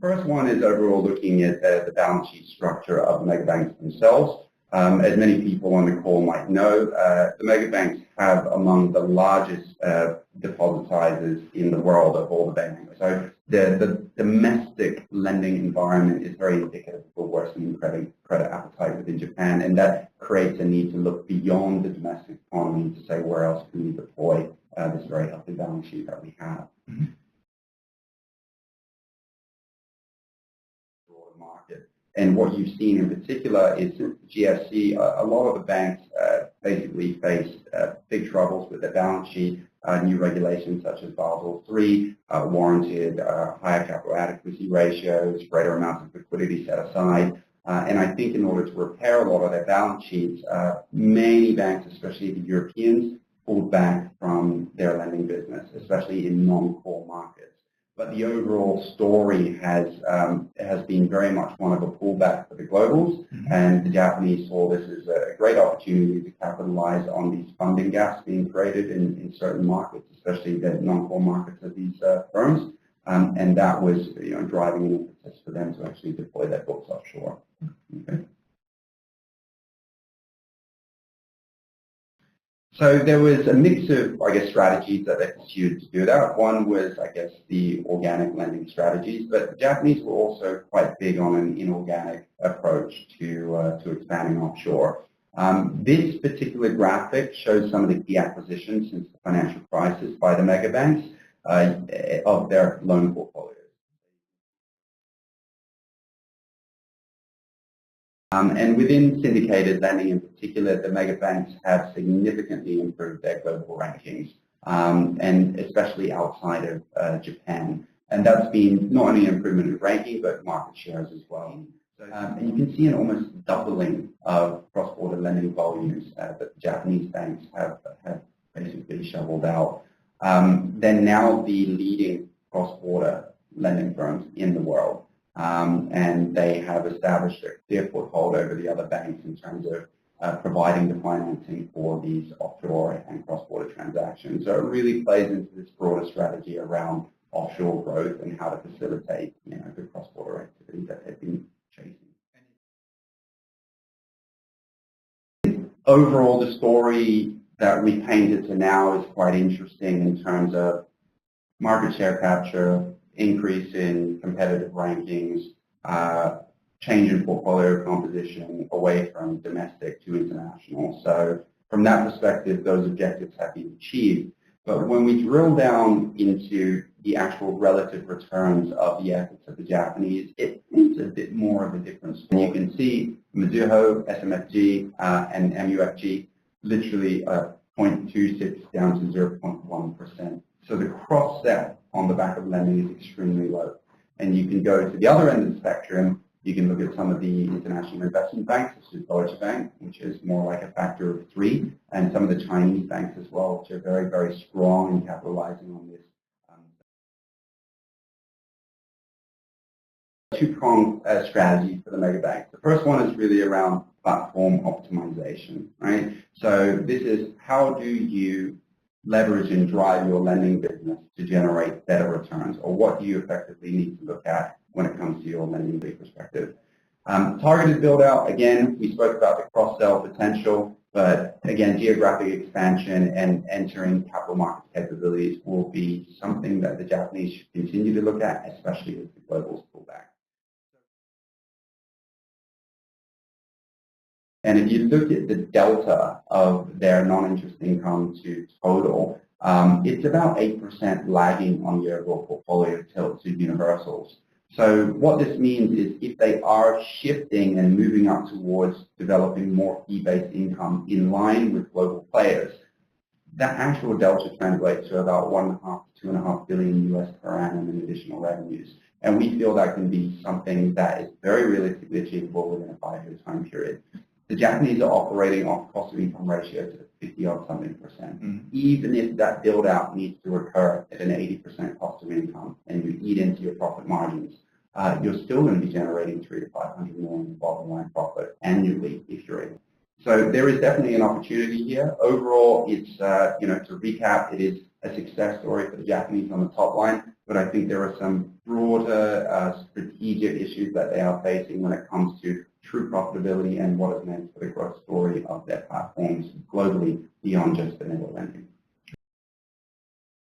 First one is overall looking at the balance sheet structure of the megabanks themselves. As many people on the call might know, the megabanks have among the largest deposit sizes in the world of all the banks. So the domestic lending environment is very indicative of a worsening credit appetite within Japan, and that creates a need to look beyond the domestic economy to say where else can we deploy this very healthy balance sheet that we have. Market. And what you've seen in particular is since the GFC, a lot of the banks basically faced big troubles with their balance sheet. New regulations such as Basel III warranted higher capital adequacy ratios, greater amounts of liquidity set aside. And I think in order to repair a lot of their balance sheets, many banks, especially the Europeans, pulled back from their lending business, especially in non-core markets. But the overall story has been very much one of a pullback for the globals, and the Japanese saw this as a great opportunity to capitalize on these funding gaps being created in certain markets, especially the non-core markets of these firms, and that was driving an impetus for them to actually deploy their books offshore. Okay. So there was a mix of, strategies that they pursued to do that. One was, the organic lending strategies, but the Japanese were also quite big on an inorganic approach to expanding offshore. This particular graphic shows some of the key acquisitions since the financial crisis by the megabanks of their loan portfolios. And within syndicated lending in particular, the megabanks have significantly improved their global rankings, and especially outside of Japan. And that's been not only an improvement in ranking, but market shares as well. And you can see an almost doubling of cross-border lending volumes that the Japanese banks have basically shoveled out. They're now the leading cross-border lending firms in the world. And they have established a clear foothold over the other banks in terms of providing the financing for these offshore and cross-border transactions. So it really plays into this broader strategy around offshore growth and how to facilitate the cross-border activity that they've been chasing. Overall, the story that we painted to now is quite interesting in terms of market share capture, increase in competitive rankings, change in portfolio composition away from domestic to international. So from that perspective, those objectives have been achieved. But when we drill down into the actual relative returns of the efforts of the Japanese, it paints a bit more of a difference. And you can see Mizuho, SMFG, and MUFG literally 0.26 down to 0.1%. So the cross-set on the back of lending is extremely low. And you can go to the other end of the spectrum. You can look at some of the international investment banks, such as Deutsche Bank, which is more like a factor of 3, and some of the Chinese banks as well, which are very, very strong in capitalizing on this. Two-pronged strategy for the mega banks. The first one is really around platform optimization, right? So this is how do you leverage and drive your lending business to generate better returns, or what do you effectively need to look at when it comes to your lending perspective. Targeted build out, again, we spoke about the cross-sell potential, but again, geographic expansion and entering capital market capabilities will be something that the Japanese should continue to look at, especially as the globals pull back. And if you look at the delta of their non-interest income to total, it's about 8% lagging on the overall portfolio tilt to universals. So what this means is if they are shifting and moving up towards developing more fee-based income in line with global players, that actual delta translates to about 1.5 to 2.5 billion US per annum in additional revenues. And we feel that can be something that is very realistically achievable within a 5-year time period. The Japanese are operating off cost of income ratios at 50-something%. Even if that build out needs to occur at an 80% cost of income and you eat into your profit margins, you're still going to be generating 300 to 500 million bottom line profit annually if you're able. So there is definitely an opportunity here. Overall, it's, to recap, it is a success story for the Japanese on the top line, but I think there are some broader strategic issues that they are facing when it comes to true profitability and what is meant for the growth story of their platforms globally beyond just vanilla lending.